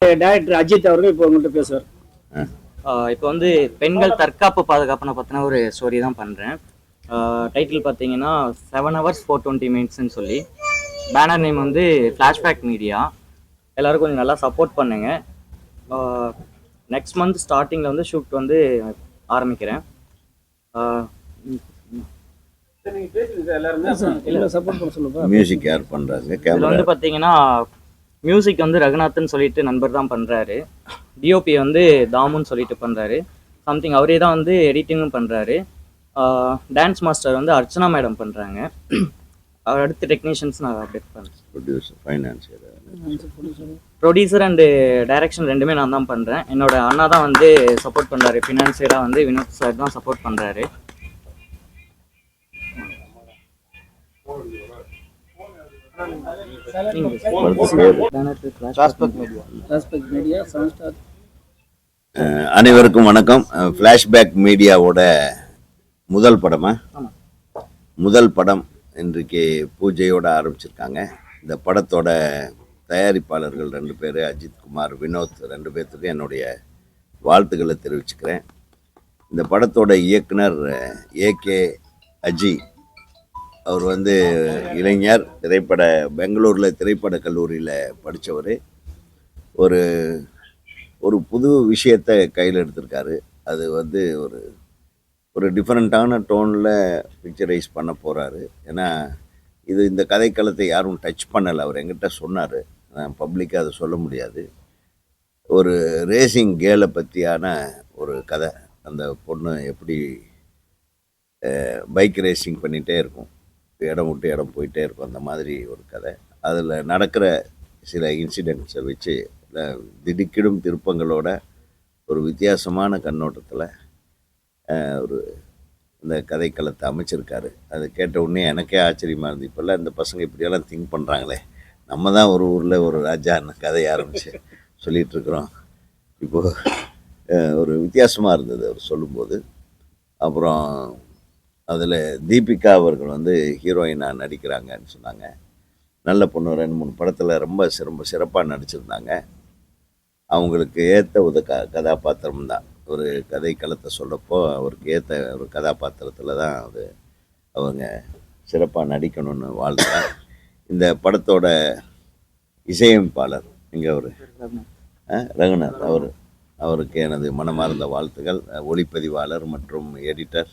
Director Ajith அவர்கள் இப்போ உங்கள்கிட்ட பேசுவார். இப்போ வந்து பெண்கள் தற்காப்பு பாதுகாப்புனை பற்றின ஒரு ஸ்டோரி தான் பண்ணுறேன். டைட்டில் பார்த்தீங்கன்னா 7 hours 420 minutesன்னு சொல்லி. பேனர் நேம் வந்து ஃப்ளாஷ்பேக் மீடியா. எல்லோரும் கொஞ்சம் நல்லா சப்போர்ட் பண்ணுங்க. நெக்ஸ்ட் மந்த் ஸ்டார்டிங்கில் வந்து ஷூட் வந்து ஆரம்பிக்கிறேன். மியூசிக் யார் பண்ணுறாங்க? இதில் வந்து பார்த்தீங்கன்னா மியூசிக் வந்து ரகுநாத்னு சொல்லிட்டு நண்பர் தான் பண்ணுறாரு. டிஓபி வந்து தாமுன்னு சொல்லிட்டு பண்ணுறாரு. சம்திங் அவரே தான் வந்து எடிட்டிங்கும் பண்ணுறாரு. டான்ஸ் மாஸ்டர் வந்து அர்ச்சனா மேடம் பண்ணுறாங்க. அவர் அடுத்த டெக்னீஷியன்ஸ் நான் அப்டேட் பண்ணுறேன். ப்ரொடியூசர் அண்டு டைரக்ஷன் ரெண்டுமே நான் தான் பண்ணுறேன். என்னோட அண்ணா தான் வந்து சப்போர்ட் பண்ணுறாரு. ஃபினான்சியராக வந்து வினோத் சார் தான் சப்போர்ட் பண்ணுறாரு. அனைவருக்கும் வணக்கம். ஃப்ளாஷ்பேக் மீடியாவோட முதல் படம் இன்றைக்கு பூஜையோடு ஆரம்பிச்சிருக்காங்க. இந்த படத்தோட தயாரிப்பாளர்கள் 2 பேர், அஜித் குமார், வினோத், 2 பேர்த்துக்கும் என்னுடைய வாழ்த்துக்களை தெரிவிச்சுக்கிறேன். இந்த படத்தோட இயக்குனர் ஏகே அஜி அவர் வந்து இளைஞர், பெங்களூரில் திரைப்பட கல்லூரியில் படித்தவர். ஒரு ஒரு புது விஷயத்தை கையில் எடுத்திருக்காரு. அது வந்து ஒரு டிஃப்ரெண்ட்டான டோனில் பிக்சரைஸ் பண்ண போகிறாரு. ஏன்னா இந்த கதைக்களத்தை யாரும் டச் பண்ணலை. அவர் எங்கிட்ட சொன்னார், நான் பப்ளிக்காக அதை சொல்ல முடியாது. ஒரு ரேசிங் கேலை பற்றியான ஒரு கதை. அந்த பொண்ணு எப்படி பைக் ரேசிங் பண்ணிகிட்டே இருக்கும், இடம் விட்டு இடம் போயிட்டே இருக்கும், அந்த மாதிரி ஒரு கதை. அதில் நடக்கிற சில இன்சிடென்ட்ஸை வச்சு திடுக்கிடும் திருப்பங்களோட ஒரு வித்தியாசமான கண்ணோட்டத்தில் இந்த கதைக்களத்தை அமைச்சிருக்காரு. அதை கேட்ட உடனே எனக்கே ஆச்சரியமாக இருந்தது. இப்போல்லாம் இந்த பசங்க இப்படியெல்லாம் திங்க் பண்ணுறாங்களே, நம்ம தான் ஒரு ஊரில் ஒரு ராஜான்னு கதையை ஆரம்பித்து சொல்லிகிட்ருக்குறோம். இப்போது ஒரு வித்தியாசமாக இருந்தது அவர் சொல்லும்போது. அப்புறம் அதில் தீபிகா அவர்கள் வந்து ஹீரோயினாக நடிக்கிறாங்கன்னு சொன்னாங்க. நல்ல பொண்ணு, 2-3 படத்தில் ரொம்ப சிறப்பாக நடிச்சிருந்தாங்க. அவங்களுக்கு ஏற்ற ஒரு கதாபாத்திரம் தான். ஒரு கதை களத்தை சொல்லப்போ அவருக்கு ஏற்ற ஒரு கதாபாத்திரத்தில் தான் அவங்க சிறப்பாக நடிக்கணும்னு வாழ்த்துறேன். இந்த படத்தோட இசையமைப்பாளர் இங்கே ரகுநாத் அவருக்கு எனது மனமார்ந்த வாழ்த்துக்கள். ஒளிப்பதிவாளர் மற்றும் எடிட்டர்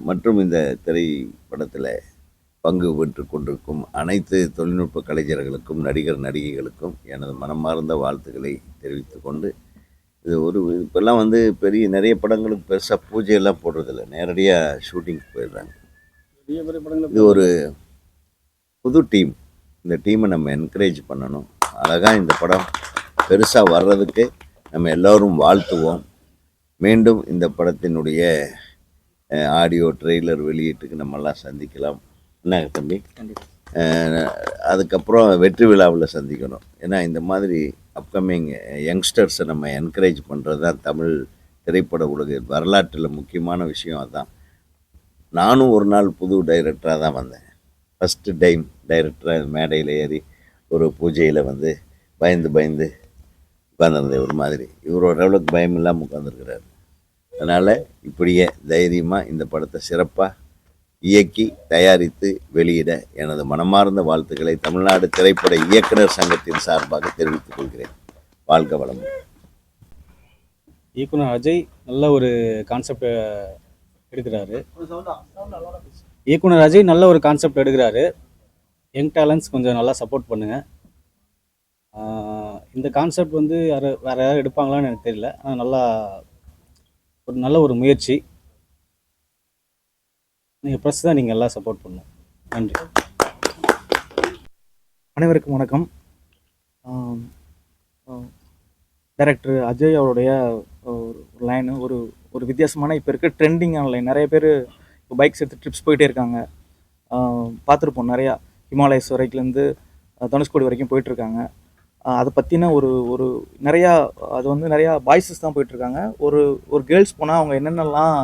மற்றும் இந்த திரைப்படத்தில் பங்கு பெற்று கொண்டிருக்கும் அனைத்து தொழில்நுட்ப கலைஞர்களுக்கும், நடிகர் நடிகைகளுக்கும் எனது மனமார்ந்த வாழ்த்துக்களை தெரிவித்து கொண்டு, இப்போல்லாம் வந்து நிறைய படங்களுக்கு பெருசாக பூஜையெல்லாம் போடுறதில்ல, நேரடியாக ஷூட்டிங்க்கு போயிடுறாங்க. இது ஒரு புது டீம். இந்த டீமை நம்ம என்கரேஜ் பண்ணணும். அழகாக இந்த படம் பெருசாக வர்றதுக்கு நம்ம எல்லோரும் வாழ்த்துவோம். மீண்டும் இந்த படத்தினுடைய ஆடியோ ட்ரெய்லர் வெளியீட்டுக்கு நம்மெல்லாம் சந்திக்கலாம். என்ன தம்பி? அதுக்கப்புறம் வெற்றி விழாவில் சந்திக்கணும். ஏன்னா இந்த மாதிரி அப்கமிங் யங்ஸ்டர்ஸை நம்ம என்கரேஜ் பண்ணுறது தான் தமிழ் திரைப்பட உலக வரலாற்றில் முக்கியமான விஷயம். அதுதான். நானும் ஒரு நாள் புது டைரக்டராக தான் வந்தேன். ஃபஸ்ட்டு டைம் டைரக்டராக மேடையில் ஏறி ஒரு பூஜையில் வந்து பயந்து உட்காந்துருந்தேன். ஒரு மாதிரி இவரோட அளவுக்கு பயம் இல்லாமல் உட்காந்துருக்கிறாரு. அதனால் இப்படியே தைரியமாக இந்த படத்தை சிறப்பாக இயக்கி தயாரித்து வெளியிட எனது மனமார்ந்த வாழ்த்துக்களை தமிழ்நாடு திரைப்பட இயக்குனர் சங்கத்தின் சார்பாக தெரிவித்துக் கொள்கிறேன். வாழ்க வளமுடன். இயக்குனர் அஜய் நல்ல ஒரு கான்செப்ட் எடுக்கிறாரு. யங் டேலண்ட்ஸ் கொஞ்சம் நல்லா சப்போர்ட் பண்ணுங்கள். இந்த கான்செப்ட் வந்து வேறு யாரும் எடுப்பாங்களான்னு எனக்கு தெரியல. ஆனால் நல்ல ஒரு முயற்சி. நீங்கள் ப்ரெஸ் தான், நீங்கள் எல்லாம் சப்போர்ட் பண்ணணும். நன்றி. அனைவருக்கும் வணக்கம். டைரக்டர் அஜய் அவருடைய ஒரு லைனு ஒரு வித்தியாசமான இப்போ இருக்க ட்ரெண்டிங்கான லைன். நிறைய பேர் இப்போ பைக்ஸ் எடுத்து ட்ரிப்ஸ் போயிட்டே இருக்காங்க. பார்த்துருப்போம், நிறையா ஹிமாலயஸ் வரைக்கும்லேருந்து தனுஷ்கோடி வரைக்கும் போயிட்டுருக்காங்க. அதை பற்றின ஒரு நிறையா, அது வந்து நிறையா பாய்ஸஸ் தான் போயிட்டுருக்காங்க. ஒரு கேர்ள்ஸ் போனால் அவங்க என்னென்னலாம்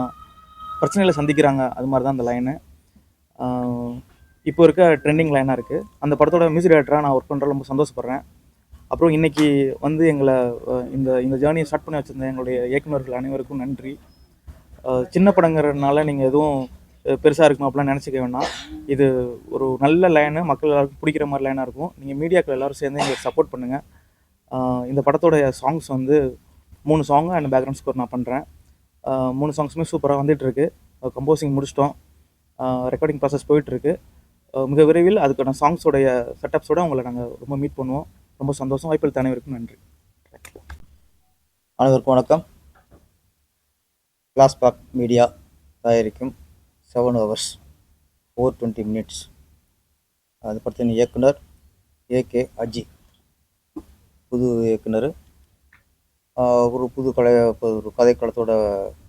பிரச்சனைகளை சந்திக்கிறாங்க, அது மாதிரி தான் அந்த லைனு. இப்போ இருக்க ட்ரெண்டிங் லைனாக இருக்குது. அந்த படத்தோட மியூசிக் டைரக்டராக நான் ஒர்க் பண்ணுறது ரொம்ப சந்தோஷப்படுறேன். அப்புறம் இன்னைக்கு வந்து எங்களை இந்த இந்த ஜேர்னியை ஸ்டார்ட் பண்ணி வச்சுருந்த எங்களுடைய இயக்குநர்கள் அனைவருக்கும் நன்றி. சின்ன படங்கிறதுனால நீங்கள் எதுவும் பெருசாக இருக்குமா அப்படிலாம் நினச்சிக்க வேணாம். இது ஒரு நல்ல லைனு, மக்கள் எல்லாருக்கும் பிடிக்கிற மாதிரி லைனாக இருக்கும். நீங்கள் மீடியாக்கள் எல்லோரும் சேர்ந்து எங்களுக்கு சப்போர்ட் பண்ணுங்கள். இந்த படத்தோடைய சாங்ஸ் வந்து 3 சாங் அண்ட் பேக்ரவுண்ட் ஸ்கோர் நான் பண்ணுறேன். 3 சாங்ஸுமே சூப்பராக வந்துட்டுருக்கு. கம்போசிங் முடிச்சிட்டோம். ரெக்கார்டிங் ப்ராசஸ் போயிட்டுருக்கு. மிக விரைவில் அதுக்கான சாங்ஸோடைய செட்டப்ஸோடு உங்களை நாங்கள் ரொம்ப மீட் பண்ணுவோம். ரொம்ப சந்தோஷம். வாய்ப்புகள் அனைவருக்கும் நன்றி. அனைவருக்கும் வணக்கம். கிளாஸ்பாக் மீடியா தயாரிக்கும் 7 hours 420 minutes அது படத்தின் இயக்குனர் ஏகே அஜி, புது இயக்குனர். ஒரு புது ஒரு கதைக்களத்தோட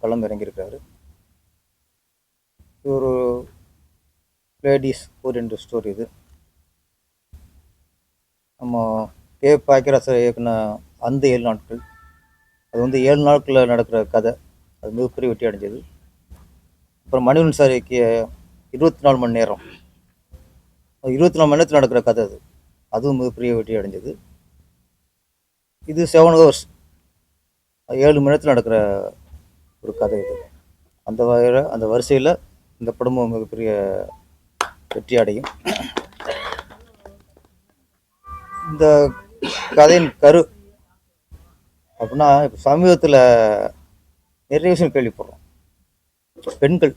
களம் இறங்கியிருக்காரு. இது ஒரு லேடிஸ் ஓரியன்ட் ஸ்டோரி. இது நம்ம கே பாக்கியராசர் இயக்குன அந்த 7 நாட்கள், அது வந்து 7 நாட்களில் நடக்கிற கதை. அது மிகப்பெரிய வெற்றி அடைஞ்சது. அப்புறம் மணிவன் சார் இயக்கிய 24 மணி நேரம், 24 மணி நேரத்தில் நடக்கிற கதை. அதுவும் மிகப்பெரிய வெற்றி அடைஞ்சது. இது 7 hours 7 மணி நேரத்தில் நடக்கிற ஒரு கதை. இது அந்த வரிசையில் இந்த படமும் மிகப்பெரிய வெற்றி அடையும். இந்த கதையின் கரு அப்படின்னா, இப்போ சமீபத்தில் நிறைய விஷயம் கேள்விப்படுறோம். பெண்கள்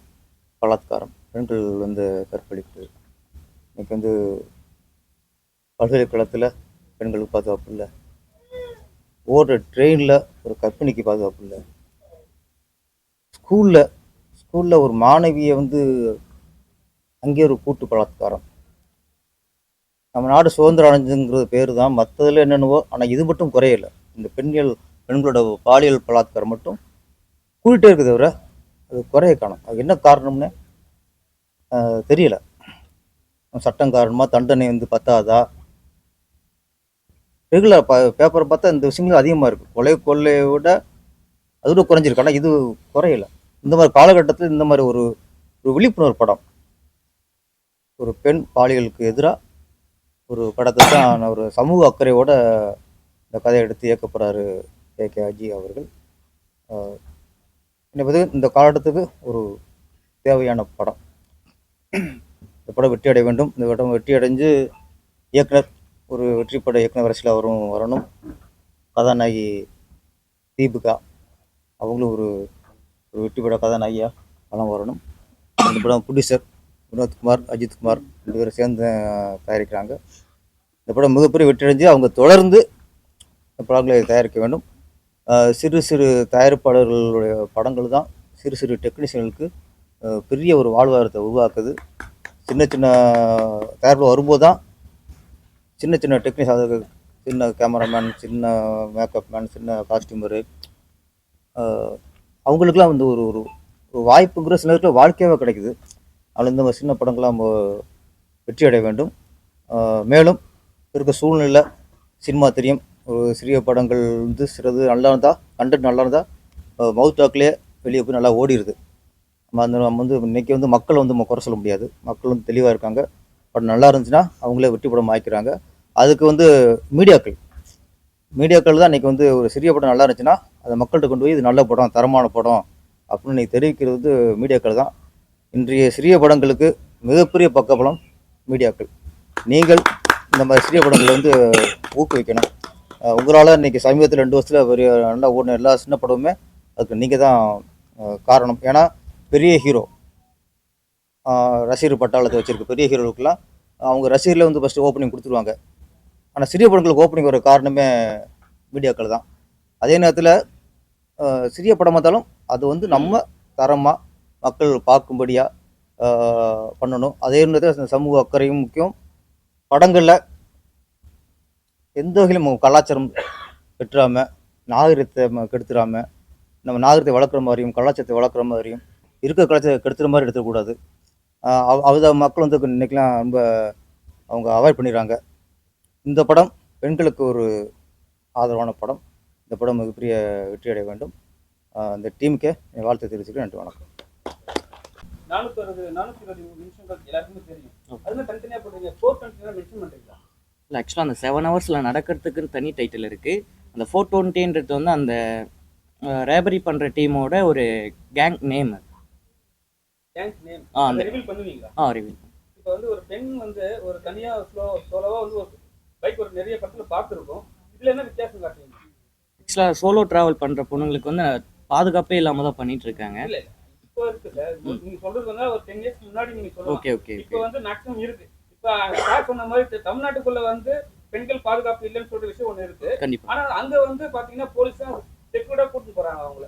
பலாத்காரம், பெண்கள் வந்து கற்பழிப்பு. இன்னைக்கு வந்து பல்கலைக்கழகத்தில் பெண்களுக்கு பாதுகாப்பு இல்லை, ஓடுற ட்ரெயினில் ஒரு கர்ப்பிணிக்கு பாதுகாப்பு இல்லை, ஸ்கூலில் ஒரு மாணவியை வந்து அங்கேயே ஒரு கூட்டு பலாத்காரம். நம்ம நாடு சுதந்திரம் அடைஞ்சுங்கிறது பேர் தான், மற்றதில் என்னென்னவோ. ஆனால் இது மட்டும் குறையலை. இந்த பெண்களோட பாலியல் பலாத்காரம் மட்டும் கூட்டிகிட்டே இருக்குது, தவிர அது குறைய காணும். அது என்ன காரணம்னு தெரியல. சட்டம் காரணமாக, தண்டனை வந்து பத்தாதா? ரெகுலர் பேப்பரை பார்த்தா இந்த விஷயங்கள் அதிகமாக இருக்குது. கொள்ளையை விட அதோட குறைஞ்சிருக்கு. ஆனால் இது குறையலை. இந்த மாதிரி காலகட்டத்தில் இந்த மாதிரி ஒரு விழிப்புணர்வு படம், ஒரு பெண் பாலியலுக்கு எதிராக ஒரு படத்தை தான் ஒரு சமூக அக்கறையோட இந்த கதையை எடுத்து இயக்க போகிறாரு ஏகே அஜி அவர்கள். என்பது இந்த காலகட்டத்துக்கு ஒரு தேவையான படம். இந்த படம் வெற்றி அடைய வேண்டும். இந்த படம் வெற்றி அடைஞ்சு இயக்குனர் ஒரு வெற்றி பட இயக்குனர் வரிசையில் வரணும். கதாநாயகி தீபிகா அவங்களும் ஒரு வெற்றி பட கதாநாயகியாக படம் வரணும். இந்த படம் ப்ரொடியூசர் வினோத்குமார், அஜித்குமார் 2 பேரும் சேர்ந்து தயாரிக்கிறாங்க. இந்த படம் மிகப்பெரிய வெற்றி அடைஞ்சு அவங்க தொடர்ந்து இந்த படங்களை தயாரிக்க வேண்டும். சிறு சிறு தயாரிப்பாளர்களுடைய படங்கள் தான் சிறு சிறு டெக்னீஷியனுக்கு பெரிய ஒரு வாழ்வாதாரத்தை உருவாக்குது. சின்ன சின்ன தயாரிப்பு வரும்போது தான் சின்ன சின்ன டெக்னீஷியன், சின்ன கேமராமேன், சின்ன மேக்கப் மேன், சின்ன காஸ்டியூமரு, அவங்களுக்குலாம் வந்து ஒரு வாய்ப்புங்கிற சில நேரத்தில் வாழ்க்கையாகவே கிடைக்குது. அதில் இந்த சின்ன படங்கள்லாம் நம்ம வெற்றி அடைய வேண்டும். மேலும் இருக்க சூழ்நிலை சினிமா தெரியும். ஒரு சிறிய படங்கள் வந்து சிறது நல்லா இருந்தால், கண்டென்ட் நல்லா இருந்தால் மவுத் டாக்லேயே வெளியே போய் நல்லா ஓடிடுது. நம்ம வந்து இன்றைக்கி வந்து மக்களை வந்து நம்ம குறை சொல்ல முடியாது. மக்கள் வந்து தெளிவாக இருக்காங்க. படம் நல்லா இருந்துச்சுன்னா அவங்களே வெற்றி படம் ஆக்கிக்கிறாங்க. அதுக்கு வந்து மீடியாக்கள் தான் இன்றைக்கி வந்து ஒரு சிறிய படம் நல்லா இருந்துச்சுன்னா அதை மக்கள்கிட்ட கொண்டு போய் இது நல்ல படம், தரமான படம் அப்படின்னு இன்றைக்கி தெரிவிக்கிறது வந்து மீடியாக்கள் தான். இன்றைய சிறிய படங்களுக்கு மிகப்பெரிய பக்கபலம் மீடியாக்கள். நீங்கள் இந்த மாதிரி சிறிய படங்களை வந்து ஊக்குவிக்கணும். உங்களால் இன்றைக்கி சமீபத்தில் 2 வருஷத்தில் பெரிய நல்லா ஓடின எல்லா சின்ன படமுமே அதுக்கு நீங்கள் தான் காரணம். ஏன்னா பெரிய ஹீரோ, ரசிகர் பட்டாளத்தை வச்சுருக்க பெரிய ஹீரோவுக்கெல்லாம் அவங்க ரசிகரில் வந்து ஃபஸ்ட்டு ஓப்பனிங் கொடுத்துருவாங்க. ஆனால் சிறிய படங்களுக்கு ஓப்பனிங் வர காரணமே மீடியாக்கள் தான். அதே நேரத்தில் சிறிய படமாக இருந்தாலும் அது வந்து நம்ம தரமாக மக்கள் பார்க்கும்படியாக பண்ணணும். அதே நேரத்தில் சமூக அக்கறையும் முக்கியம். படங்களில் எந்த வகையிலும் கலாச்சாரம் பெற்றாமல், நாகரிகத்தை கெடுத்துடாமல், நம்ம நாகரிகத்தை வளர்க்குற மாதிரியும் கலாச்சாரத்தை வளர்க்குற மாதிரியும் இருக்கிற கலாச்சாரத்தை கெடுத்துற மாதிரி எடுத்துக்கூடாது. அதை மக்கள் வந்து இன்றைக்கெலாம் ரொம்ப அவங்க அவாய்ட் பண்ணிடுறாங்க. இந்த படம் பெண்களுக்கு ஒரு ஆதரவான படம். இந்த படம் மிகப்பெரிய வெற்றி அடைய வேண்டும். இந்த டீமுக்கே என் வாழ்த்து தெரிவிச்சுக்கிறேன். நன்றி, வணக்கம். 420 நிமிஷங்கள் எல்லாருக்குமே தெரியும். அதுல தனித்தனியாக போடுறீங்க. 420 மென்ஷன் பண்ணுறீங்களா? இல்லை ஆக்சுவலாக அந்த 7 ஹவர்ஸில் நடக்கிறதுக்குன்னு தனி டைட்டில் இருக்குது. அந்த 420ன்றது வந்து அந்த ரேபரி பண்ணுற டீமோட ஒரு கேங் நேம். கேங்ஸ் நேம் அந்த ரிவீல் பண்ணுவீங்களா? ரிவீல். இப்போ வந்து ஒரு பெண் வந்து ஒரு தனியா சோலோவா வந்து ஒரு பைக் ஒரு நிறைய படத்துல பார்த்துருக்கோம். இதுல என்ன வித்தியாசம் காட்டுவீங்க? ஆக்சுவலாக சோலோ ட்ராவல் பண்ணுற பொண்ணுங்களுக்கு வந்து பாதுகாப்பே இல்லாமல் தான் பண்ணிட்டு இருக்காங்க. இல்ல இப்போ இருக்குல்ல, நீங்க சொல்றது வந்து ஒரு 10 இயர்ஸ் முன்னாடி நீங்க சொல்லலாம். ஓகே ஓகே இப்போ வந்து மேக்ஸிமம் இருக்கு. இப்போ சார் சொன்ன மாதிரி தமிழ்நாட்டுக்குள்ள வந்து பெண்கள் பாதுகாப்பு இல்லைன்னு சொல்ற விஷயம் ஒண்ணு இருக்கு. கண்டிப்பாக. ஆனா அங்க வந்து பாத்தீங்கன்னா போலீஸ் தான் செக்யூர்டா கூட்டிட்டு போறாங்க அவங்கள.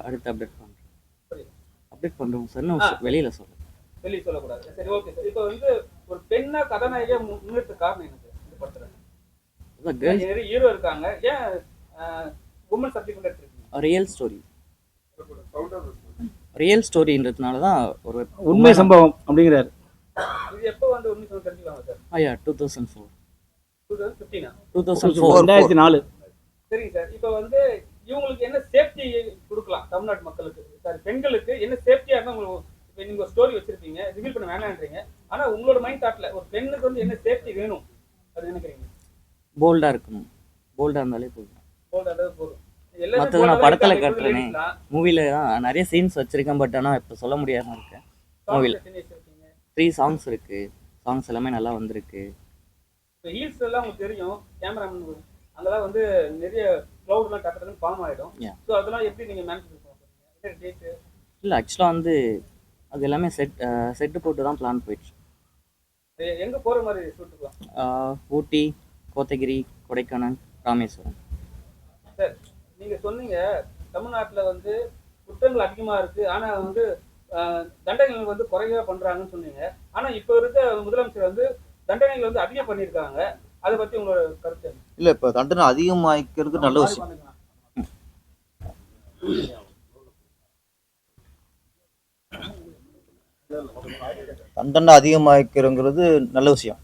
அடுத்து அப்டேட் பண்ணுறேன். புரியுது. அப்டேட் பண்ணுறோம் சார், நான் வெளியில் சொல்கிறேன். வெளியே சொல்லக்கூடாது. சரி, ஓகே சார். இப்போ வந்து ஒரு பெண்ணா கதாநாயகியா முன்னிறுத்த காரணம் என்ன சார் இந்த படத்துல? கேர்ள்ஸ் நிறைய ஹீரோ இருக்காங்க, ஏன் உமன் சப்ஜெக்ட் எடுத்துருக்கீங்க? ரியல் ஸ்டோரின்றதுனால தான் ஒரு உண்மை சம்பவம் அப்படிங்கிறாரு. இது எப்போ வந்து உண்மை சம்பவம் தெரிஞ்சுக்கலாமா சார்? 2004 2015 2004 2004. சரிங்க சார். இப்போ வந்து இவங்களுக்கு என்ன சேஃப்டி கொடுக்கலாம் தமிழ்நாட்டு மக்களுக்கு, சாரி பெண்களுக்கு என்ன சேஃப்டியா இருந்தா உங்களுக்கு? இப்போ நீங்க ஒரு ஸ்டோரி வச்சிருப்பீங்க, ரிவீல் பண்ண வேணான்றீங்க. ஆனா உங்களோட மைண்ட் தாட்ல ஒரு பெண்ணுக்கு வந்து என்ன சேஃப்டி வேணும் அது நினைக்கிறீங்க? போல்டாக இருக்கணும். போல்டாக இருந்தாலே போதும். போல்டாக போதும். மற்றது நான் படத்தில் கட்டுறேனே, மூவியில் தான் நிறைய சீன்ஸ் வச்சுருக்கேன். பட் ஆனால் இப்போ சொல்ல முடியாமல் இருக்கேன். மூவியில் 3 சாங்ஸ் இருக்குது. சாங்ஸ் எல்லாமே நல்லா வந்திருக்கு. இப்போ ஹீல்ஸ் எல்லாம் உங்களுக்கு தெரியும், கேமராமேன் அங்கெல்லாம் வந்து நிறைய க்ளவுட்லாம் கட்டுறதுன்னு ஃபார்ம் ஆகிடும். ஸோ அதெல்லாம் எப்படி நீங்கள் மேனேஜ் பண்ணுவீங்க? டேட்டு இல்லை ஆக்சுவலாக வந்து அது எல்லாமே செட்டு போட்டு தான் பிளான் போயிடுச்சு. எங்கே போகிற மாதிரி ஷூட்டுக்கலாம்? ஊட்டி, கோத்தகிரி, கொடைக்கானல், ராமேஸ்வரம். சார் நீங்கள் சொன்னீங்க தமிழ்நாட்டில் வந்து குற்றங்கள் அதிகமாக இருக்குது, ஆனால் வந்து தண்டனைகள் வந்து குறைவாக பண்ணுறாங்கன்னு சொன்னீங்க. ஆனால் இப்போ இருக்க முதலமைச்சர் வந்து தண்டனைகள் வந்து அதிகம் பண்ணியிருக்காங்க. அதை பற்றி உங்களோட கருத்து? இல்லை, இப்போ தண்டனை அதிகமாக்கிறது நல்ல விஷயம். தண்டனை அதிகமாக்கிறங்கிறது நல்ல விஷயம்.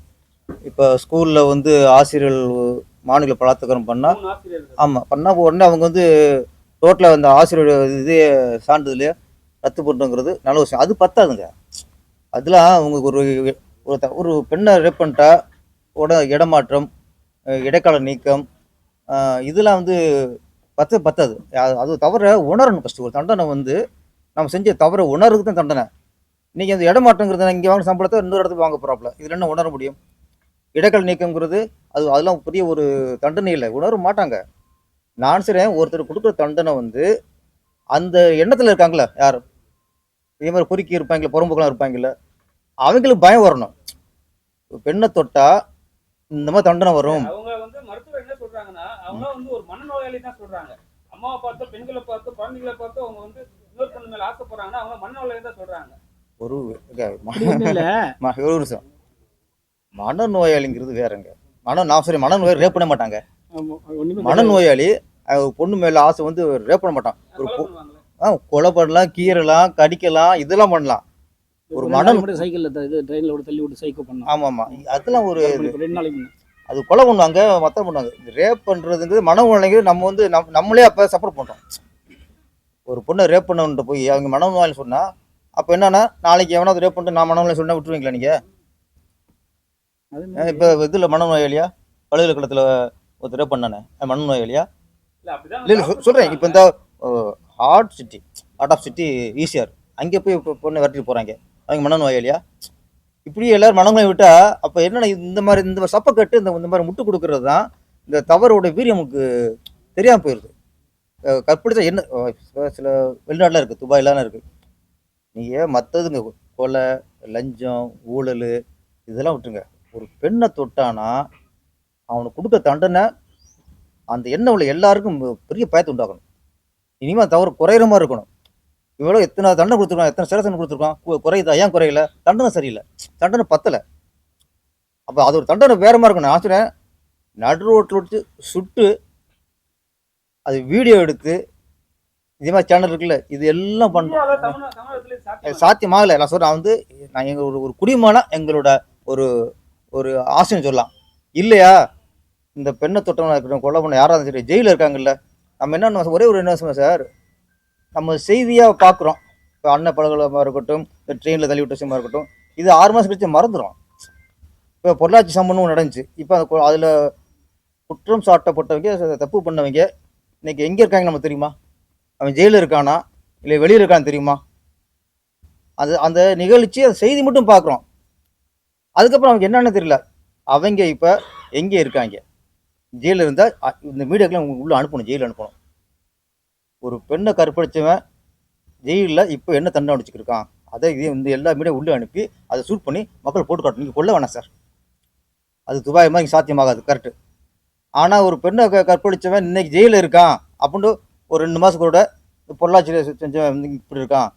இப்போ ஸ்கூலில் வந்து ஆசிரியர்கள் மாநில பலாத்காரம் பண்ணால், ஆமாம் பண்ணால் உடனே அவங்க வந்து டோட்டலாக அந்த ஆசிரியர் இதே சான்றிதழே ரத்து பண்ணுறங்கிறது நல்ல விஷயம். அது பத்தாதுங்க. அதெல்லாம் அவங்களுக்கு ஒரு பெண்ணை ரேப் பண்ணிட்டா இடமாற்றம், இடைக்கால நீக்கம், இதெல்லாம் வந்து பத்தாது. அது தவிர உணரணும். ஃபஸ்ட்டு ஒரு தண்டனை வந்து நம்ம செஞ்ச தவிர உணர்றதுக்கு தான் தண்டனை. இன்றைக்கி அந்த இடமாற்றங்கிறது இங்கே வாங்க சம்பளத்தை இன்னொரு இடத்துக்கு வாங்க போகிறாப்புல, இதில் என்ன உணர முடியும்? இடைக்கால நீக்கங்கிறது அதெல்லாம் பெரிய ஒரு தண்டனை இல்லை, உணர மாட்டாங்க. நான் சரி, ஒருத்தர் கொடுக்குற தண்டனை வந்து அந்த எண்ணத்தில் இருக்காங்களே யார், இதே மாதிரி பொறுக்கி இருப்பாங்களே, புறம்போக்கெல்லாம் இருப்பாங்கல்ல, அவங்களுக்கு பயம் வரணும். பெண்ணை தொட்டா இந்த மாதிரி தண்டனை வரும். அவங்க வந்து மருத்துவர் என்ன சொல்றாங்கன்னா, அவங்க வந்து ஒரு மனநோயாளி தான் சொல்றாங்க. அம்மாவை பார்த்து, பெண்களை பார்த்து, குழந்தைகளை பார்த்து அவங்க வந்து இன்னொரு பொண்ணு மேல ஆசைப்படுறாங்கன்னா அவங்க மனநோயாளி தான் சொல்றாங்க. ஒரு நிமிஷம், மனநோயாளிங்கிறது வேறங்க. மனநோயாளி ரேப் பண்ண மாட்டாங்க. மனநோயாளி பொண்ணு மேல ஆசை வந்து ரேப் பண்ண மாட்டான். ஒரு கொலை பண்ணலாம், கீறலாம், கடிக்கலாம், இதெல்லாம் பண்ணலாம். ஒரு சைக்கிள்ல ட்ரெயின்ல தள்ளி விட்டு சைக்கோ பண்ணலாம். ஆமா ஆமா, அதெல்லாம் ஒரு 2 நாளைக்கு அது கொலை பண்ணுவாங்க, மொத்தம் பண்ணுவாங்க. ரேப் பண்றதுங்கிறது மனநோயாளிங்கிறது நம்ம வந்து நம்மளே அப்ப சப்போர்ட் பண்றோம். ஒரு பொண்ணை ரேப் பண்ண போய் அவங்க மனநோயாளி சொன்னா, அப்ப என்னன்னா நாளைக்கு எவனாவது ரேப் பண்ணிட்டு நான் மனநோயாளி சொன்னா விட்டுருவீங்களா நீங்க? இப்ப இதுல மனநோயாளியா, பல்கலைக்கழகத்துல ஒருத்தர் ரேப் பண்ணானே மனநோயாளியா? இல்ல சொல்றேன். இப்ப இந்த ஹார்ட் ஆஃப் சிட்டி ஈஸியார் அங்கே போய் பொண்ணை விரட்டிட்டு போறாங்க, அவங்க மனநோயாளியா? இப்படி எல்லாரும் மனநோய் விட்டா அப்ப என்ன? இந்த மாதிரி சப்பை கட்டு இந்த மாதிரி முட்டு கொடுக்கறது தான் இந்த தவறோட வீரியம் நமக்கு தெரியாம போயிடுது. கற்பிடிச்சா என்ன சில வெளிநாடுலாம் இருக்கு, துபாய்லாம் இருக்கு. நீங்க மற்றதுங்க கொலை, லஞ்சம், ஊழல் இதெல்லாம் விட்டுருங்க. ஒரு பெண்ணை தொட்டானா அவனுக்கு கொடுக்க தண்டனை அந்த எண்ணம் உள்ள எல்லாருக்கும் பெரிய பயத்தை உண்டாக்கணும். இனிமேல் தவறு குறையிற மாதிரி இருக்கணும். இவ்வளோ எத்தனை தண்டனை கொடுத்துருக்கான், எத்தனை சிறை தண்டனை கொடுத்துருக்கான், குறையுதா? ஏன் குறையல? தண்டனை சரியில்லை, தண்டனை பத்தலை. அப்போ அது ஒரு தண்டனை வேற மாதிரி இருக்கணும். ஆசிரியர் நடு ரோட்டில் வச்சு சுட்டு அது வீடியோ எடுத்து இதே மாதிரி சேனல் இருக்குல்ல, இது எல்லாம் பண்ணுறோம். சாத்தியமாகலை. நான் சொல்கிறேன், நான் எங்கள் ஒரு குடிமகனா எங்களோட ஒரு ஒரு ஆசைன்னு சொல்லலாம். இல்லையா, இந்த பெண்ணை தொட்டவனா இருக்கட்டும், கொலை பண்ண யாராவது சரி ஜெயிலில் இருக்காங்கல்ல, நம்ம என்ன ஒரே ஒரு என்ன சார், நம்ம செய்தியாக பார்க்குறோம். இப்போ அண்ணன் பல்கலைக்கழகமாக இருக்கட்டும், இந்த ட்ரெயினில் தள்ளி விட்ட விஷயமா இருக்கட்டும், இது 6 மாதம் கழிச்சு மறந்துடும். இப்போ பொள்ளாச்சி சம்பவம் நடந்துச்சு. இப்போ அதில் குற்றம் சாட்டப்பட்டவங்க, தப்பு பண்ணவங்க இன்னைக்கு எங்கே இருக்காங்க நம்ம தெரியுமா? அவன் ஜெயிலில் இருக்கானா இல்லை வெளியில் இருக்கான்னு தெரியுமா? அந்த நிகழ்ச்சி அந்த செய்தி மட்டும் பார்க்குறோம். அதுக்கப்புறம் அவங்க என்னன்னு தெரியல. அவங்க இப்போ எங்கே இருக்காங்க? ஜெயிலில் இருந்தால் இந்த மீடியாக்கெல்லாம் உள்ளே அனுப்பணும், ஜெயிலில் அனுப்பணும். ஒரு பெண்ணை கற்பழிச்சவன் ஜெயிலில் இப்போ என்ன தண்டனை அடிச்சுக்கிருக்கான், அதை இந்த எல்லா மீடியா உள்ளே அனுப்பி அதை ஷூட் பண்ணி மக்கள் போட்டு காட்டணும். நீங்கள் கொல்ல வேணாம் சார், அது துபாய் மாதிரி சாத்தியமாகாது, கரெக்டு. ஆனால் ஒரு பெண்ணை கற்பழிச்சவன் இன்னைக்கு ஜெயிலில் இருக்கான் அப்படின்னு ஒரு 2 மாதத்துக்கு கூட பொள்ளாச்சியில் செஞ்சவன் இப்படி இருக்கான்,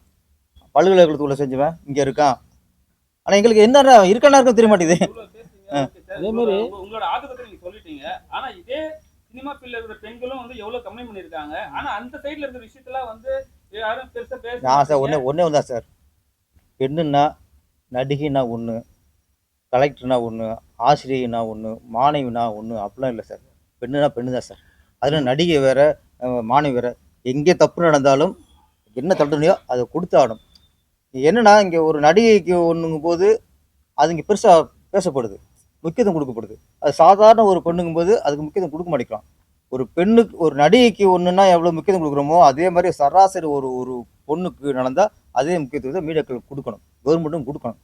பல்கலைக்கழகத்துக்குள்ளே செஞ்சவன் இங்கே இருக்கான். ஆனால் எங்களுக்கு என்ன இருக்கானா இருக்குன்னு தெரிய மாட்டேங்குது. அதே மாதிரி உங்களோட ஆதங்கத்தை நீங்க சொல்லிட்டீங்க. ஆனா இதே சினிமா ஃபீல்ட்ல இருக்கிற பெண்களும் வந்து எவ்வளவு கம்ப்ளைண்ட் பண்ணிருக்காங்க. ஆனா அந்த சைடுல இருக்கிற விஷயத்தெல்லாம் வந்து யாரும் பெருசா நான் சார் பேச ஒன்றே தான் சார், பெண்ணுன்னா நடிகைனா ஒன்று, கலெக்டர்னா ஒன்று, ஆசிரியனா ஒன்று, மாணவினா ஒன்று, அப்படிலாம் இல்லை சார். பெண்ணுனா பெண்ணு தான் சார். அதில் நடிகை வேற, மாணவி வேற. எங்கே தப்பு நடந்தாலும் என்ன தண்டனையோ அதை கொடுத்தாடும். என்னன்னா இங்கே ஒரு நடிகைக்கு ஒன்றுங்கும் போது அது இங்கே பெருசாக பேசப்படுது, முக்கியத்துவம் கொடுக்கப்படுது. அது சாதாரண ஒரு பெண்ணுங்கும் போது அதுக்கு முக்கியத்துவம் கொடுக்க மாட்டேங்கிறோம். ஒரு பெண்ணுக்கு, ஒரு நடிகைக்கு ஒன்றுனா எவ்வளோ முக்கியத்துவம் கொடுக்குறோமோ அதே மாதிரி சராசரி ஒரு ஒரு பொண்ணுக்கு நடந்தால் அதே முக்கியத்துவத்தை மீடியாக்கள் கொடுக்கணும், கவர்மெண்ட்டும் கொடுக்கணும்.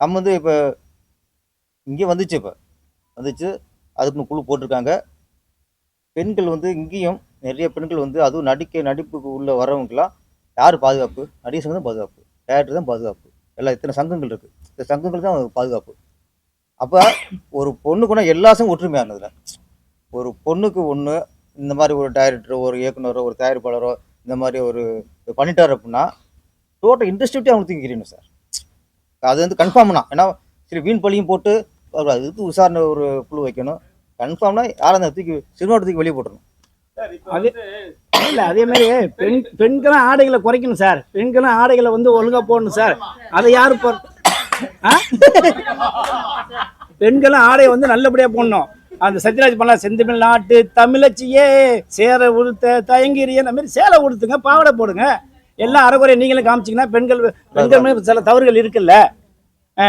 நம்ம வந்து இப்போ இங்கே வந்துச்சு, இப்போ வந்துச்சு, அதுக்குன்னு குழு போட்டிருக்காங்க. பெண்கள் வந்து இங்கேயும் நிறைய பெண்கள் வந்து, அதுவும் நடிப்புக்கு உள்ளே வரவங்களாம் யார் பாதுகாப்பு? நடிகை சங்கம் தான் பாதுகாப்பு, டேரக்டர் தான் பாதுகாப்பு, இத்தனை சங்கங்கள் இருக்குது, இந்த சங்கங்கள் தான் பாதுகாப்பு. அப்போ ஒரு பொண்ணுக்குன்னா எல்லா சங்கம் ஒற்றுமையாக இருந்ததில்ல. ஒரு பொண்ணுக்கு ஒன்று இந்த மாதிரி ஒரு டைரக்டரோ, ஒரு இயக்குனரோ, ஒரு தயாரிப்பாளரோ இந்த மாதிரி ஒரு பண்ணிட்டார் அப்படின்னா டோட்டல் இண்டஸ்ட்ரிட்டே அவங்க தூக்கிக்கிறீங்க சார். அது வந்து கன்ஃபார்ம்னா, ஏன்னா சரி வீண் பழியும் போட்டு இதுக்கு விசாரணை ஒரு குழு வைக்கணும். கன்ஃபார்ம்னா யாரும் அந்த தூக்கி சினிமா தூக்கி வெளியே போட்டுருணும். அது இல்லை அதே மாதிரி பெண்களும் ஆடைகளை குறைக்கணும் சார். பெண்களும் ஆடைகளை வந்து ஒழுங்காக போடணும் சார். அதை யார் பெண்களும் ஆடையை வந்து நல்லபடியாக போடணும். அந்த சத்யராஜ் பண்ணலாம், செந்தமிழ் நாட்டு தமிழச்சியே சேர உடுத்த தயங்கிறிய அந்த மாதிரி சேலை உடுத்துங்க, பாவடை போடுங்க. எல்லாம் அரைக்குறைய நீங்களும் காமிச்சிங்கன்னா பெண்கள் சில தவறுகள் இருக்குல்ல.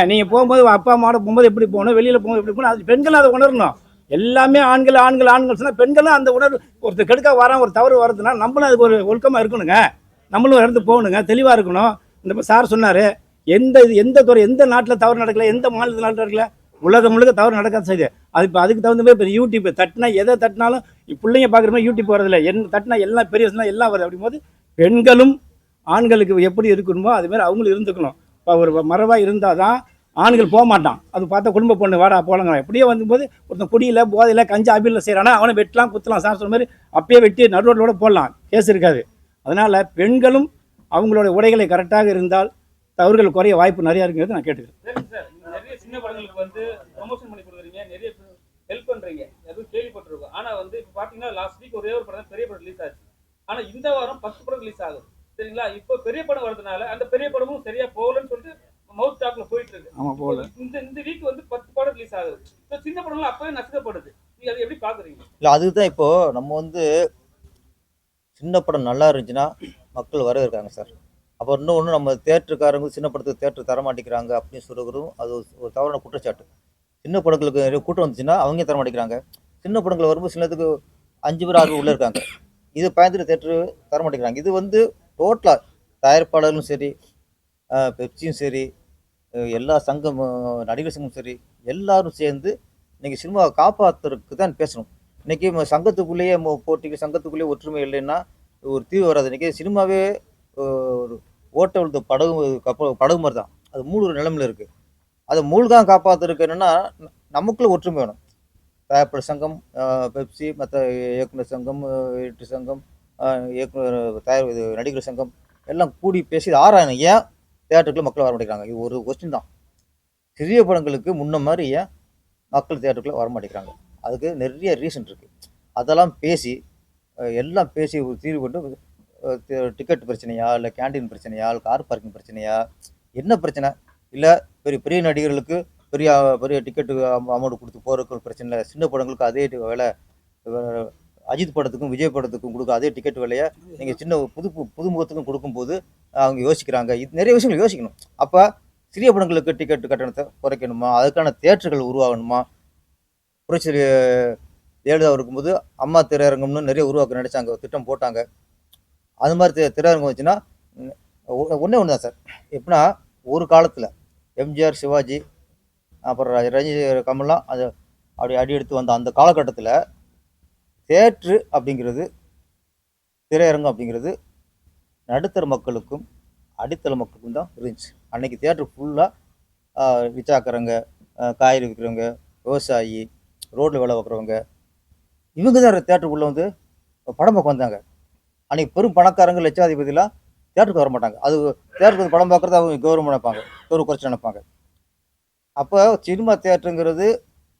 நீங்கள் போகும்போது அப்பா அம்மாவோட போகும்போது எப்படி போகணும், வெளியில் போகும்போது எப்படி போகணும், அது பெண்களும் அதை உணரணும். எல்லாமே ஆண்கள் ஆண்கள் ஆண்கள் சொன்னால் பெண்களும் அந்த உணர்வு, ஒருத்தர் கெடுக்க வரான் ஒரு தவறு வருதுன்னா நம்மளும் அதுக்கு ஒரு ஒழுக்கமாக இருக்கணுங்க. நம்மளும் இடத்து போகணுங்க, தெளிவாக இருக்கணும். இந்த சார் சொன்னார், எந்த துறை எந்த நாட்டில் தவறு நடக்கல, எந்த மாநிலத்தில் நடக்கல, உலகம் முழுக்க தவறு நடக்காத செய்யுது. அது இப்போ அதுக்கு தகுந்த மாதிரி இப்போ யூடியூப் தட்டினா எதை தட்டினாலும் பிள்ளைங்க பார்க்குற மாதிரி யூடியூப் வரதில்லை. தட்டினா எல்லாம் பெரிய எல்லாம் வருது. அப்படிங்கும்போது பெண்களும் ஆண்களுக்கு எப்படி இருக்கணுமோ அதுமாரி அவங்களும் இருந்துக்கணும். இப்போ ஒரு மரபாக இருந்தால் தான் ஆண்கள் போக மாட்டான். அது பார்த்தா குடும்ப பொண்ணு வாடா போலங்க. எப்படியே வந்தும்போது ஒருத்தன் குடியில் போதையில் கஞ்சா அபியில் செய்கிறானா அவனை வெட்டலாம் குத்தலாம். சார் சொன்ன மாதிரி அப்பயே வெட்டி நடுரோட்டிலோட போடலாம், கேஸ் இருக்காது. அதனால் பெண்களும் அவங்களோட உடைகளை கரெக்டாக இருந்தால் தவறுகள் குறைய வாய்ப்பு நிறையா இருக்குங்கிறது நான் கேட்டுக்கிறேன். நிறைய சின்ன படங்களுக்கு வந்து ப்ரொமோஷன் பண்ணி கொடுக்குறீங்க, நிறைய ஹெல்ப் பண்றீங்க, எதுவும் கேள்விப்பட்டிருக்கோம். ஆனா வந்து இப்போ பாத்தீங்கன்னா லாஸ்ட் வீக் ஒரே ஒரு படம் பெரிய படம் ரிலீஸ் ஆச்சு. ஆனா இந்த வாரம் 10 படம் ரிலீஸ் ஆகுது, சரிங்களா? இப்போ பெரிய படம் வரதுனால அந்த பெரிய படமும் சரியா போகலன்னு சொல்லிட்டு மவுத் டாக்ல போயிட்டு இருக்கு. ஆமா, போகல. இந்த வீக் வந்து 10 படம் ரிலீஸ் ஆகுது. இப்போ சின்ன படம்லாம் அப்பவே நசுக்கப்படுது. நீங்க அதை எப்படி பாக்குறீங்க? இல்லை அதுதான் இப்போ நம்ம வந்து சின்ன படம் நல்லா இருந்துச்சுன்னா மக்கள் வரவேற்காங்க சார். அப்போ இன்னொன்று நம்ம தேட்டருக்காரங்க சின்ன படத்துக்கு தேட்டர் தர மாட்டேங்கிறாங்க அப்படின்னு சொல்லுறதும் அது ஒரு தவறான குற்றச்சாட்டு. சின்ன படங்களுக்கு நிறைய கூட்டம் வந்துச்சுன்னா அவங்க தர மாட்டேங்கிறாங்க. சின்ன படங்கள் வரும்போது சின்னத்துக்கு 5 பேர் 6 பேர் உள்ளே இருக்காங்க. இது பயந்துட்டு தேட்டரு தர மாட்டேங்கிறாங்க. இது வந்து டோட்டலாக தயாரிப்பாளர்களும் சரி, பெப்சியும் சரி, எல்லா சங்கம், நடிகர் சங்கமும் சரி, எல்லாரும் சேர்ந்து இன்றைக்கி சினிமாவை காப்பாற்றுறதுக்கு தான் பேசணும். இன்றைக்கி சங்கத்துக்குள்ளேயே போட்டிக்கு சங்கத்துக்குள்ளேயே ஒற்றுமை இல்லைன்னா ஒரு தீர்வு வராது. இன்றைக்கி சினிமாவே ஒரு ஓட்ட விழுந்த படகு மாதிரி தான், அது மூழ்கிற நிலைமையில் இருக்குது. அதை மூழ்காக காப்பாற்றுறதுக்கு என்னென்னா நமக்குள்ளே ஒற்றுமை வேணும். தயாரிப்பாளர் சங்கம், பெப்சி, மற்ற இயக்குனர் சங்கம், எடிட்டர் சங்கம், இயக்குனர் நடிகர் சங்கம் எல்லாம் கூடி பேசி ஆராயணும். ஏன் தேட்டருக்குள்ளே மக்கள் வர மாட்டேங்கிறாங்க? இது ஒரு கொஸ்டின் தான். சிறிய படங்களுக்கு முன்ன மாதிரி ஏன் மக்கள் தேட்டருக்குள்ளே வர மாட்டேங்கிறாங்க? அதுக்கு நிறைய ரீசன் இருக்குது. அதெல்லாம் பேசி எல்லாம் பேசி ஒரு தீர்வு கொண்டு, டிக்கெட் பிரச்சனையா, இல்லை கேண்டீன் பிரச்சனையா, இல்லை கார் பார்க்கிங் பிரச்சனையா, என்ன பிரச்சனை? இல்லை பெரிய பெரிய நடிகர்களுக்கு பெரிய பெரிய டிக்கெட்டு அமௌண்ட் கொடுத்து போகிறதுக்கு பிரச்சனை இல்லை. சின்ன படங்களுக்கு அதே விலை, அஜித் படத்துக்கும் விஜய் படத்துக்கும் கொடுக்க அதே டிக்கெட் விலையை நீங்கள் சின்ன புதுமுகத்துக்கும் கொடுக்கும்போது அவங்க யோசிக்கிறாங்க. இது நிறைய விஷயங்கள் யோசிக்கணும். அப்போ சிறிய படங்களுக்கு டிக்கெட் கட்டணத்தை குறைக்கணுமா, அதுக்கான தியேட்டர்கள் உருவாகணுமா. புரட்சி ஜெயலலிதா இருக்கும்போது அம்மா திரையரங்கம்னு நிறைய உருவாக்க நினைச்சாங்க, திட்டம் போட்டாங்க. அது மாதிரி திரையரங்கம் வச்சுன்னா ஒன்றே ஒன்று தான் சார். எப்படின்னா ஒரு காலத்தில் எம்ஜிஆர், சிவாஜி, அப்புறம் ரஜினி, கமல்லாம் அது அப்படி அடி எடுத்து வந்த அந்த காலகட்டத்தில் தியேட்ரு அப்படிங்கிறது, திரையரங்கம் அப்படிங்கிறது நடுத்தர மக்களுக்கும் அடித்தள மக்களுக்கும் தான் இருந்துச்சு. அன்றைக்கி தியேட்ரு ஃபுல்லாக ரிச்சாக்கிறவங்க, காய்கறி விற்கிறவங்க, விவசாயி, ரோட்டில் வேலை பார்க்குறவங்க, இவங்க தான் தியேட்டருக்குள்ளே வந்து படம் பார்க்க வந்தாங்க. அன்றைக்கி பெரும் பணக்காரங்க, லட்சாதிபதிலாம் தியேட்டருக்கு வர மாட்டாங்க. அது தியேட்டருக்கு வந்து படம் பார்க்குறது அவங்க கௌரவம் நினைப்பாங்க, கௌரவ குறைச்சி நினைப்பாங்க. அப்போ சினிமா தியேட்டருங்கிறது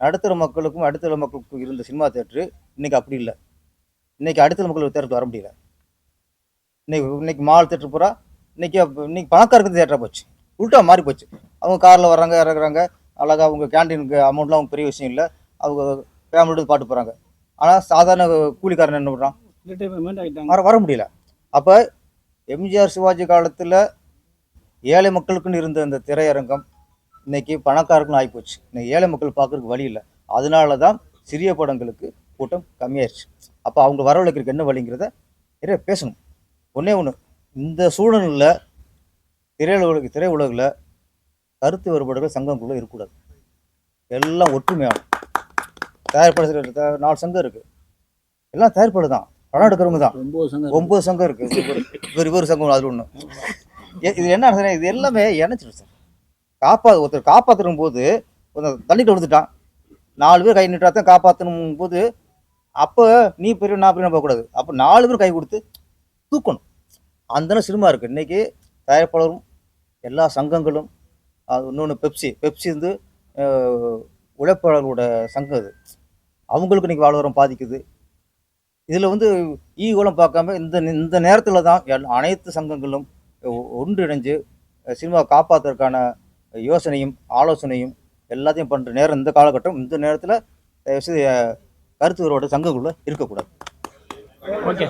நடுத்தர மக்களுக்கும் அடித்தள மக்களுக்கும் இருந்த சினிமா தியேட்டரு இன்றைக்கி அப்படி இல்லை. இன்றைக்கி அடித்தள மக்கள் தியேட்டருக்கு வர முடியல. இன்னைக்கு மால் தியேட்டர் பூரா இன்னைக்கு பணக்காரருக்கு தியேட்டராக போச்சு, உள்ட்டா மாறி போச்சு. அவங்க காரில் வர்றாங்க, இறங்குறாங்க, அழகாக அவங்க கேன்டீனுக்கு அமௌண்ட்லாம் அவங்க பெரிய விஷயம் இல்லை, அவங்க ஃபேமிலியோடு பாட்டு போகிறாங்க. ஆனால் சாதாரண கூலிக்காரன் என்ன பண்ணுறான், ரிட்டைர்மெண்ட் ஆகிட்டாங்க, வர முடியல. அப்போ எம்ஜிஆர், சிவாஜி காலத்தில் ஏழை மக்களுக்குன்னு இருந்த அந்த திரையரங்கம் இன்னைக்கு பணக்காரர்களும் ஆகிப்போச்சு. இன்னைக்கு ஏழை மக்கள் பார்க்குறதுக்கு வழி இல்லை. அதனால தான் சிறிய படங்களுக்கு கூட்டம் கம்மியாயிருச்சு. அப்போ அவங்க வரவழைக்கிறதுக்கு என்ன வழிங்கிறத நிறைய பேசணும். ஒன்றே ஒன்று, இந்த சூழலில் திரையுலகில் கருத்து வேறுபாடுகள் சங்கங்களுக்குள்ளே இருக்கக்கூடாது. எல்லாம் ஒற்றுமையாகும். தயாரிப்பாளர் 4 சங்கம் இருக்குது, எல்லாம் தயாரிப்பாளர் தான், படம் எடுக்கிறவங்க தான். 9 சங்கம் இருக்குது, இவர் சங்கம் அதில் ஒன்று. இது என்ன சார், இது எல்லாமே இணைச்சிடும் சார். ஒருத்தர் காப்பாற்றணும் போது தண்ணிட்டு வந்துட்டான், 4 பேர் கை நிட்டா தான் காப்பாற்றணும் போது, அப்போ நீ பெரிய நான் பெரிய போகக்கூடாது. அப்போ 4 பேர் கை கொடுத்து தூக்கணும். அந்த சினிமா இருக்குது. இன்றைக்கி தயாரிப்பாளரும் எல்லா சங்கங்களும், அது இன்னொன்று பெப்சி வந்து உழைப்பாளர்களோட சங்கம். அது அவங்களுக்கு இன்றைக்கி வாழ்வாரம் பாதிக்குது. இதில் வந்து ஈகோலம் பார்க்காம இந்த நேரத்தில் தான் அனைத்து சங்கங்களும் ஒன்றிணைஞ்சு சினிமா காப்பாற்றுறதுக்கான யோசனையும் ஆலோசனையும் எல்லாத்தையும் பண்ணுற நேரம் இந்த காலகட்டம். இந்த நேரத்தில் கருத்து வேறுபாடு சங்கங்களுக்குள்ள இருக்கக்கூடாது. ஓகே.